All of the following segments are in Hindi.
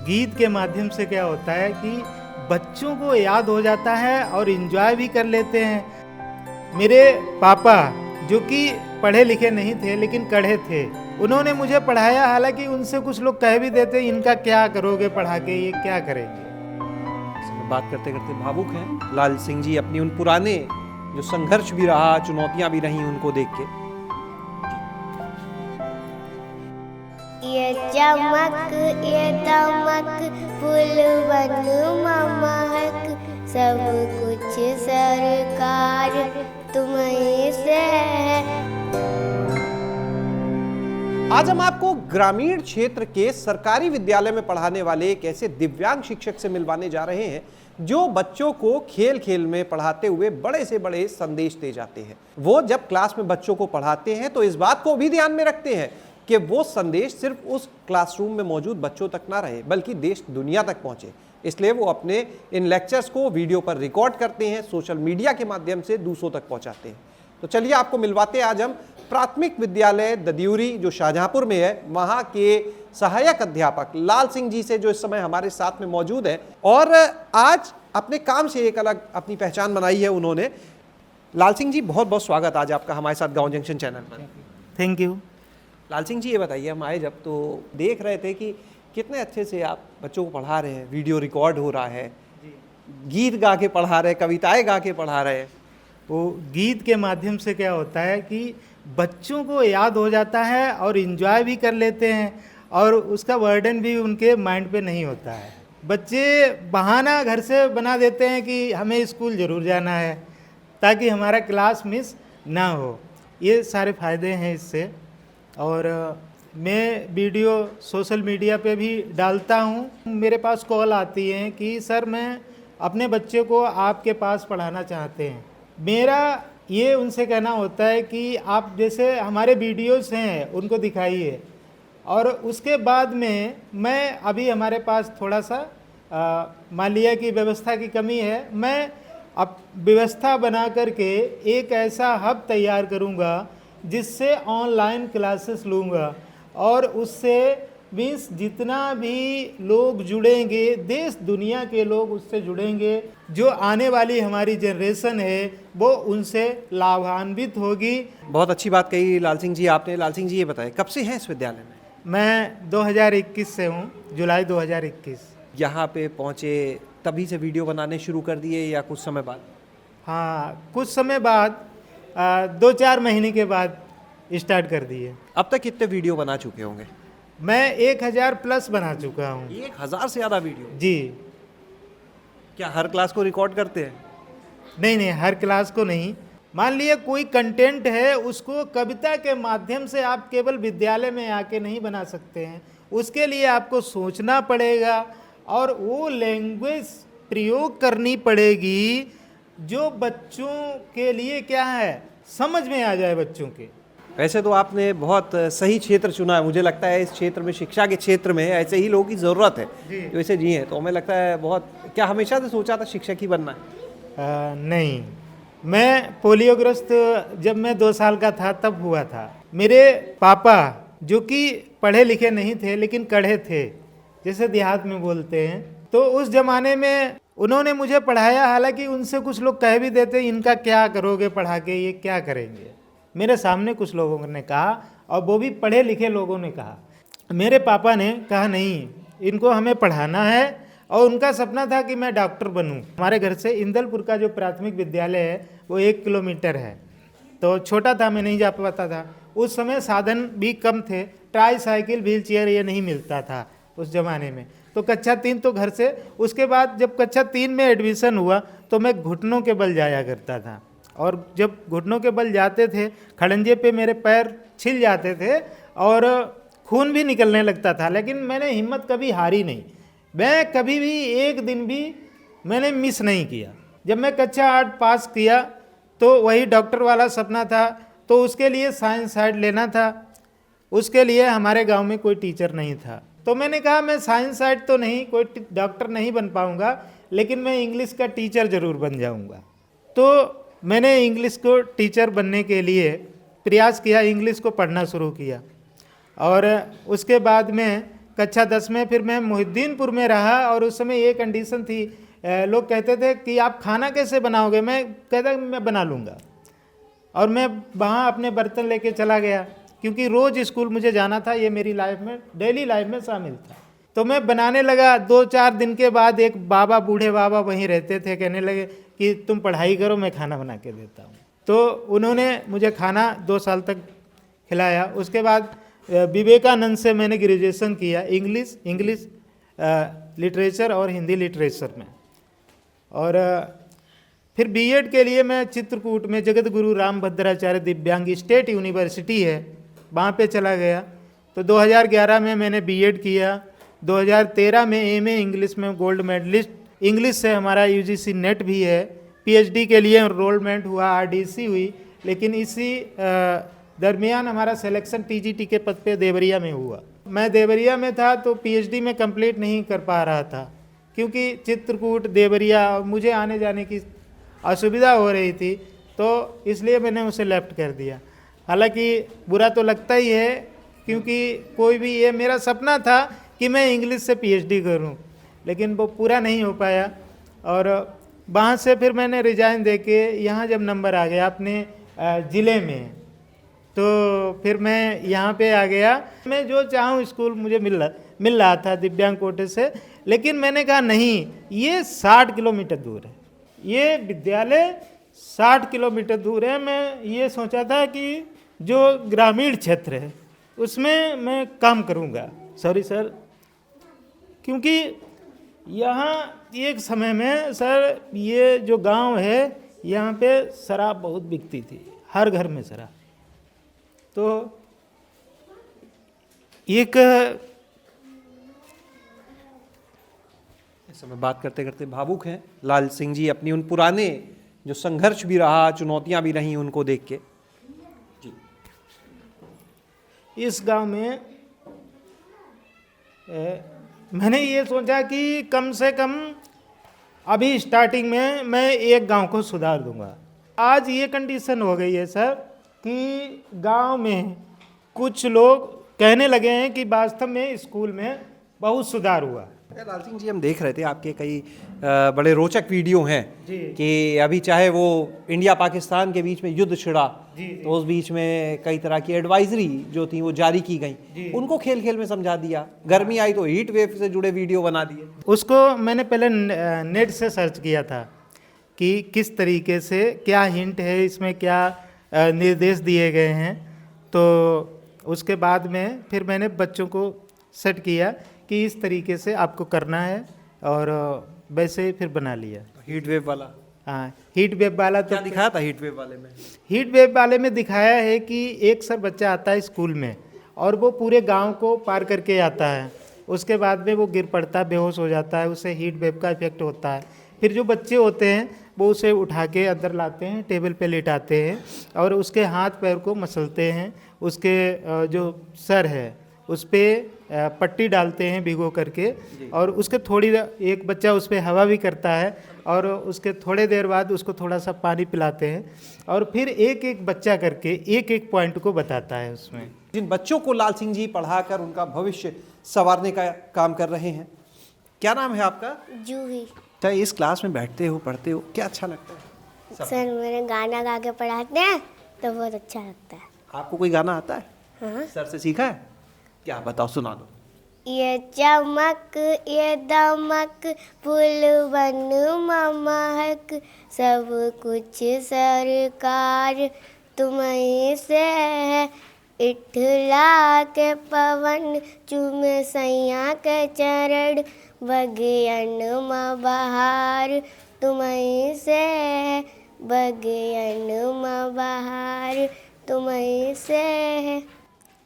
गीत के माध्यम से क्या होता है कि बच्चों को याद हो जाता है और एंजॉय भी कर लेते हैं। मेरे पापा जो कि पढ़े लिखे नहीं थे लेकिन कड़े थे, उन्होंने मुझे पढ़ाया। हालांकि उनसे कुछ लोग कह भी देते इनका क्या करोगे पढ़ा के, ये क्या करेंगे। बात करते करते भावुक हैं लाल सिंह जी अपनी उन पुराने जो संघर्ष भी रहा, चुनौतियां भी रही उनको देख के। ये चमक ये दमक फूलवन महक, सब कुछ सरकार तुम्हीं से है। आज हम आपको ग्रामीण क्षेत्र के सरकारी विद्यालय में पढ़ाने वाले एक ऐसे दिव्यांग शिक्षक से मिलवाने जा रहे हैं जो बच्चों को खेल खेल में पढ़ाते हुए बड़े से बड़े संदेश दे जाते हैं। वो जब क्लास में बच्चों को पढ़ाते हैं तो इस बात को भी ध्यान में रखते हैं कि वो संदेश सिर्फ उस क्लासरूम में मौजूद बच्चों तक ना रहे बल्कि देश दुनिया तक पहुंचे। इसलिए वो अपने इन लेक्चर्स को वीडियो पर रिकॉर्ड करते हैं, सोशल मीडिया के माध्यम से दूसरों तक पहुंचाते हैं। तो चलिए आपको मिलवाते हैं आज हम प्राथमिक विद्यालय ददियूरी जो शाहजहांपुर में है, वहां के सहायक अध्यापक लाल सिंह जी से, जो इस समय हमारे साथ में मौजूद है और आज अपने काम से एक अलग अपनी पहचान बनाई है उन्होंने। लाल सिंह जी, बहुत बहुत स्वागत आज आपका हमारे साथ गांव जंक्शन चैनल पर। Thank you. लाल सिंह जी, ये बताइए, हम आए जब तो देख रहे थे कि कितने अच्छे से आप बच्चों को पढ़ा रहे हैं, वीडियो रिकॉर्ड हो रहा है, गीत गा के पढ़ा रहे हैं, कविताएं गा के पढ़ा रहे हैं। वो गीत के माध्यम से क्या होता है कि बच्चों को याद हो जाता है और एंजॉय भी कर लेते हैं और उसका बर्डन भी उनके माइंड पे नहीं होता है। बच्चे बहाना घर से बना देते हैं कि हमें स्कूल ज़रूर जाना है ताकि हमारा क्लास मिस ना हो। ये सारे फ़ायदे हैं इससे। और मैं वीडियो सोशल मीडिया पे भी डालता हूँ। मेरे पास कॉल आती है कि सर मैं अपने बच्चे को आपके पास पढ़ाना चाहते हैं। मेरा ये उनसे कहना होता है कि आप जैसे हमारे वीडियोस हैं उनको दिखाइए और उसके बाद में मैं अभी हमारे पास थोड़ा सा मालिया की व्यवस्था की कमी है। मैं अब व्यवस्था बना करके एक ऐसा हब तैयार करूँगा जिससे ऑनलाइन क्लासेस लूँगा और उससे मीन्स जितना भी लोग जुड़ेंगे, देश दुनिया के लोग उससे जुड़ेंगे। जो आने वाली हमारी जनरेशन है वो उनसे लाभान्वित होगी। बहुत अच्छी बात कही लाल सिंह जी आपने। लाल सिंह जी, ये बताएं कब से हैं इस विद्यालय में? मैं 2021 से हूँ, जुलाई 2021। यहाँ पे पहुँचे तभी से वीडियो बनाने शुरू कर दिए या कुछ समय बाद? हाँ, कुछ समय बाद 2-4 महीने के बाद स्टार्ट कर दिए। अब तक कितने वीडियो बना चुके होंगे? मैं 1000 प्लस बना चुका हूँ। 1000 से ज़्यादा वीडियो? जी। क्या हर क्लास को रिकॉर्ड करते हैं? नहीं, हर क्लास को नहीं। मान लिए कोई कंटेंट है उसको कविता के माध्यम से आप केवल विद्यालय में आके नहीं बना सकते हैं। उसके लिए आपको सोचना पड़ेगा और वो लैंग्वेज प्रयोग करनी पड़ेगी जो बच्चों के लिए क्या है, समझ में आ जाए बच्चों के। वैसे तो आपने बहुत सही क्षेत्र चुना है। मुझे लगता है इस क्षेत्र में, शिक्षा के क्षेत्र में ऐसे ही लोगों की ज़रूरत है जो ऐसे जी हैं। तो हमें लगता है बहुत। क्या हमेशा से सोचा था शिक्षक ही बनना है? नहीं, मैं पोलियोग्रस्त जब मैं 2 साल का था तब हुआ था। मेरे पापा जो कि पढ़े लिखे नहीं थे लेकिन कड़े थे, जैसे देहात में बोलते हैं, तो उस ज़माने में उन्होंने मुझे पढ़ाया। हालांकि उनसे कुछ लोग कह भी देते इनका क्या करोगे पढ़ा के, ये क्या करेंगे। मेरे सामने कुछ लोगों ने कहा और वो भी पढ़े लिखे लोगों ने कहा। मेरे पापा ने कहा नहीं, इनको हमें पढ़ाना है और उनका सपना था कि मैं डॉक्टर बनूं। हमारे घर से इंदलपुर का जो प्राथमिक विद्यालय है वो 1 किलोमीटर है, तो छोटा था, मैं नहीं जा पाता था। उस समय साधन भी कम थे, ट्राई साइकिल, व्हील चेयर ये नहीं मिलता था उस ज़माने में। तो कक्षा 3 तो घर से, उसके बाद जब कक्षा 3 में एडमिशन हुआ तो मैं घुटनों के बल जाया करता था और जब घुटनों के बल जाते थे खड़ंजे पे मेरे पैर छिल जाते थे और खून भी निकलने लगता था। लेकिन मैंने हिम्मत कभी हारी नहीं। मैं कभी भी एक दिन भी मैंने मिस नहीं किया। जब मैं कक्षा 8 पास किया तो वही डॉक्टर वाला सपना था, तो उसके लिए साइंस साइड लेना था। उसके लिए हमारे गांव में कोई टीचर नहीं था, तो मैंने कहा मैं साइंस साइड तो नहीं, कोई डॉक्टर नहीं बन पाऊंगा, लेकिन मैं इंग्लिश का टीचर ज़रूर बन जाऊंगा। तो मैंने इंग्लिश को टीचर बनने के लिए प्रयास किया, इंग्लिश को पढ़ना शुरू किया और उसके बाद में कक्षा 10 में फिर मैं मोहिद्दीनपुर में रहा, और उस समय ये कंडीशन थी, लोग कहते थे कि आप खाना कैसे बनाओगे, मैं कहता मैं बना लूँगा, और मैं वहाँ अपने बर्तन लेके चला गया, क्योंकि रोज़ स्कूल मुझे जाना था, ये मेरी लाइफ में डेली लाइफ में शामिल था। तो मैं बनाने लगा। 2-4 दिन के बाद एक बाबा, बूढ़े बाबा वहीं रहते थे, कहने लगे कि तुम पढ़ाई करो, मैं खाना बना के देता हूँ। तो उन्होंने मुझे खाना 2 साल तक खिलाया। उसके बाद विवेकानंद से मैंने ग्रेजुएशन किया, इंग्लिश लिटरेचर और हिंदी लिटरेचर में। और फिर बीएड के लिए मैं चित्रकूट में जगत गुरु रामभद्राचार्य दिव्यांग स्टेट यूनिवर्सिटी है, वहाँ पे चला गया। तो 2011 में मैंने बीएड किया। 2013 में एमए इंग्लिश में गोल्ड मेडलिस्ट, इंग्लिश से हमारा यूजीसी नेट भी है। पीएचडी के लिए एनरोलमेंट हुआ, आरडीसी हुई, लेकिन इसी दरमियान हमारा सिलेक्शन टीजीटी के पद पे देवरिया में हुआ। मैं देवरिया में था तो पीएचडी में कंप्लीट नहीं कर पा रहा था, क्योंकि चित्रकूट देवरिया मुझे आने जाने की असुविधा हो रही थी, तो इसलिए मैंने उसे लेफ्ट कर दिया। हालांकि बुरा तो लगता ही है, क्योंकि कोई भी, ये मेरा सपना था कि मैं इंग्लिश से पीएचडी करूं, लेकिन वो पूरा नहीं हो पाया। और वहाँ से फिर मैंने रिजाइन दे के यहाँ जब नंबर आ गया अपने ज़िले में, तो फिर मैं यहाँ पे आ गया। मैं जो चाहूँ स्कूल मुझे मिल रहा था दिव्यांग कोटे से, लेकिन मैंने कहा नहीं, ये 60 किलोमीटर दूर है, ये विद्यालय 60 किलोमीटर दूर है। मैं ये सोचा था कि जो ग्रामीण क्षेत्र है उसमें मैं काम करूँगा। सॉरी सर, क्योंकि यहाँ एक समय में सर, ये जो गांव है यहाँ पे शराब बहुत बिकती थी, हर घर में शराब। तो एक इस समय बात करते करते भावुक हैं लाल सिंह जी, अपनी उन पुराने जो संघर्ष भी रहा, चुनौतियां भी रही, उनको देख के। जी। इस गांव में मैंने ये सोचा कि कम से कम अभी स्टार्टिंग में मैं एक गांव को सुधार दूंगा। आज ये कंडीशन हो गई है सर कि गांव में कुछ लोग कहने लगे हैं कि वास्तव में स्कूल में बहुत सुधार हुआ। लाल सिंह जी, हम देख रहे थे आपके कई बड़े रोचक वीडियो हैं जी। कि अभी चाहे वो इंडिया पाकिस्तान के बीच में युद्ध छिड़ा, जी। तो उस बीच में कई तरह की एडवाइजरी जो थी वो जारी की गई, उनको खेल खेल में समझा दिया। गर्मी आई तो हीट वेव से जुड़े वीडियो बना दिए। उसको मैंने पहले नेट से सर्च किया था कि किस तरीके से, क्या हिंट है इसमें, क्या निर्देश दिए गए हैं। तो उसके बाद में फिर मैंने बच्चों को सेट किया कि इस तरीके से आपको करना है, और वैसे फिर बना लिया। हीट वेव वाला, हाँ, हीट वेव वाला तो क्या दिखाया था हीट वेव वाले में? हीट वेव वाले में दिखाया है कि एक सर बच्चा आता है स्कूल में, और वो पूरे गांव को पार करके आता है। उसके बाद में वो गिर पड़ता है, बेहोश हो जाता है, उससे हीट वेव का इफेक्ट होता है। फिर जो बच्चे होते हैं वो उसे उठा के अंदर लाते हैं, टेबल पे लेटाते हैं, और उसके हाथ पैर को मसलते हैं। उसके जो सर है उस पर पट्टी डालते हैं भिगो करके, और उसके थोड़ी, एक बच्चा उस पर हवा भी करता है, और उसके थोड़े देर बाद उसको थोड़ा सा पानी पिलाते हैं, और फिर एक एक बच्चा करके एक एक पॉइंट को बताता है उसमें। जिन बच्चों को लाल सिंह जी पढ़ाकर उनका भविष्य संवारने का काम कर रहे हैं, क्या नाम है आपका? जूही। तो इस क्लास में बैठते हो, पढ़ते हो, क्या अच्छा लगता है? सर मेरे गाना गा के पढ़ाते हैं तो बहुत अच्छा लगता है। आपको कोई गाना आता है? हाँ। सर से सीखा है? क्या बताओ, सुना दो। ये चमक ये दमक फूल बन महक, सब कुछ सरकार तुम्हीं से है। इठला के पवन चूमे सैया के चरण, बगियन में बहार तुम्हीं से है। बगियन में बहार तुम्हीं से है।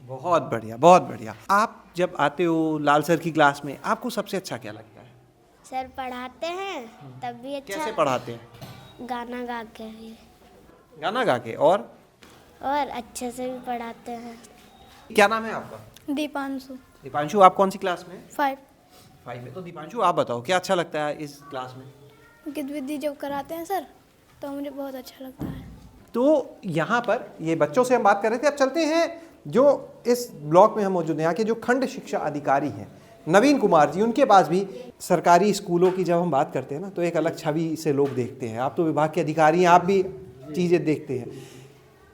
बहुत बढ़िया, बहुत बढ़िया। आप जब आते हो लाल सर की क्लास में, आपको सबसे अच्छा क्या लगता है? सर पढ़ाते हैं तब भी अच्छा। कैसे पढ़ाते हैं? गाना गा के भी, गाना गा के, और अच्छे से भी पढ़ाते हैं। क्या नाम है आपका? दीपांशु। दीपांशु, आप कौन सी क्लास में? 5 में। तो दीपांशु, आप बताओ क्या अच्छा लगता है इस क्लास में? गतिविधि जब कराते हैं सर तो मुझे बहुत अच्छा लगता है। तो यहाँ पर ये बच्चों से हम बात कर रहे थे। अब चलते हैं, जो इस ब्लॉक में हम मौजूद हैं, यहाँ के जो खंड शिक्षा अधिकारी हैं, नवीन कुमार जी, उनके पास भी सरकारी स्कूलों की जब हम बात करते हैं ना, तो एक अलग छवि से लोग देखते हैं। आप तो विभाग के अधिकारी हैं, आप भी चीज़ें देखते हैं।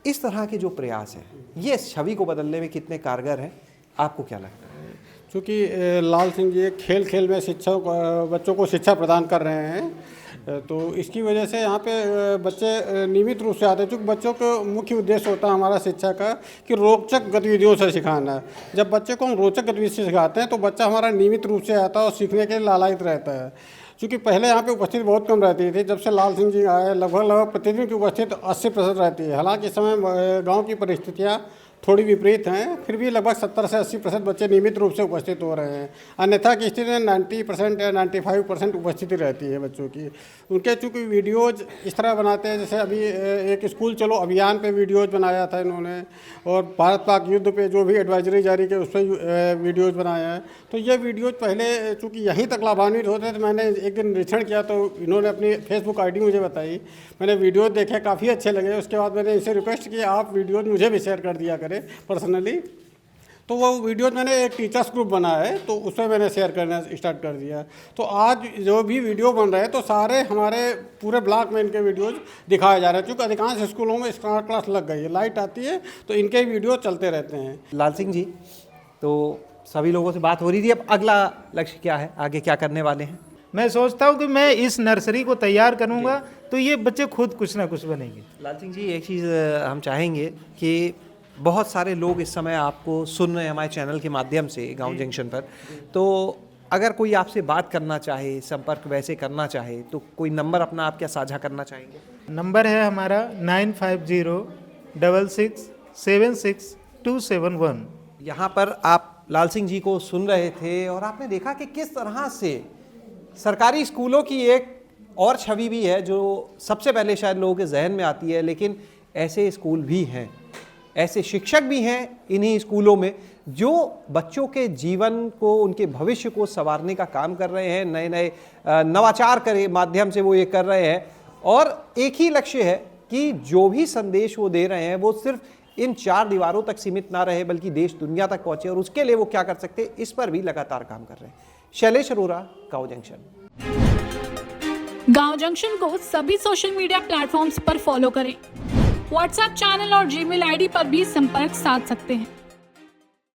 इस तरह के जो प्रयास हैं, ये छवि को बदलने में कितने कारगर हैं, आपको क्या लगता है? चूँकि लाल सिंह जी खेल खेल में बच्चों को शिक्षा प्रदान कर रहे हैं, तो इसकी वजह से यहाँ पे बच्चे नियमित रूप से आते हैं। चूँकि बच्चों का मुख्य उद्देश्य होता है हमारा शिक्षा का कि रोचक गतिविधियों से सिखाना। जब बच्चे को हम रोचक गतिविधि से सिखाते हैं तो बच्चा हमारा नियमित रूप से आता है और सीखने के लिए लालायित रहता है। क्योंकि पहले यहाँ पे उपस्थिति बहुत कम रहती थी, जब से लाल सिंह जी आए लगभग प्रतिदिन की उपस्थिति 80% रहती है। हालांकि इस समय गाँव की परिस्थितियाँ थोड़ी विपरीत हैं, फिर भी लगभग 70 से 80% बच्चे नियमित रूप से उपस्थित हो रहे हैं। अन्यथा की स्थिति में 90% या 95% उपस्थिति रहती है बच्चों की। उनके चूँकि वीडियोज़ इस तरह बनाते हैं, जैसे अभी एक स्कूल चलो अभियान पे वीडियोज़ बनाया था इन्होंने, और भारत पाक युद्ध पे जो भी एडवाइजरी जारी की उस पर वीडियोज़ बनाया है। तो ये वीडियोज़ पहले चूँकि यहीं तक लाभान्वित होते थे, मैंने एक दिन निरीक्षण किया तो इन्होंने अपनी फेसबुक ID मुझे बताई। मैंने वीडियो देखे, काफ़ी अच्छे लगे। उसके बाद मैंने इनसे रिक्वेस्ट की आप वीडियोज़ मुझे भी शेयर कर दिया करें पर्सनली। तो वो वीडियो मैंने एक टीचर्स ग्रुप बनाया है, तो उसमें मैंने शेयर करना स्टार्ट कर दिया। तो आज जो भी वीडियो बन रहे हैं तो सारे हमारे पूरे ब्लॉक में इनके वीडियोज दिखाए जा रहे हैं। क्योंकि अधिकांश स्कूलों में स्मार्ट क्लास लग गई है, लाइट आती है तो इनके वीडियो चलते रहते हैं। लाल सिंह जी, तो सभी लोगों से बात हो रही थी, अब अगला लक्ष्य क्या है, आगे क्या करने वाले हैं? मैं सोचता हूँ कि मैं इस नर्सरी को तैयार करूँगा तो ये बच्चे खुद कुछ ना कुछ बनेंगे। लाल सिंह जी, एक चीज़ हम चाहेंगे कि बहुत सारे लोग इस समय आपको सुन रहे हैं हमारे चैनल के माध्यम से गांव जंक्शन पर, तो अगर कोई आपसे बात करना चाहे, संपर्क वैसे करना चाहे, तो कोई नंबर अपना आप क्या साझा करना चाहेंगे? नंबर है हमारा 9506676271। यहाँ पर आप लाल सिंह जी को सुन रहे थे और आपने देखा कि किस तरह से सरकारी स्कूलों की एक और छवि भी है जो सबसे पहले शायद लोगों के जहन में आती है। लेकिन ऐसे स्कूल भी हैं, ऐसे शिक्षक भी हैं इन्हीं स्कूलों में जो बच्चों के जीवन को, उनके भविष्य को संवारने का काम कर रहे हैं। नए नए नवाचार के माध्यम से वो ये कर रहे हैं, और एक ही लक्ष्य है कि जो भी संदेश वो दे रहे हैं वो सिर्फ इन 4 दीवारों तक सीमित ना रहे, बल्कि देश दुनिया तक पहुंचे। और उसके लिए वो क्या कर सकते हैं, इस पर भी लगातार काम कर रहे हैं। शैलेश अरोरा, गांव जंक्शन। गांव जंक्शन को सभी सोशल मीडिया प्लेटफॉर्म्स पर फॉलो करें। व्हाट्सएप चैनल और जीमेल ID पर भी संपर्क साध सकते हैं।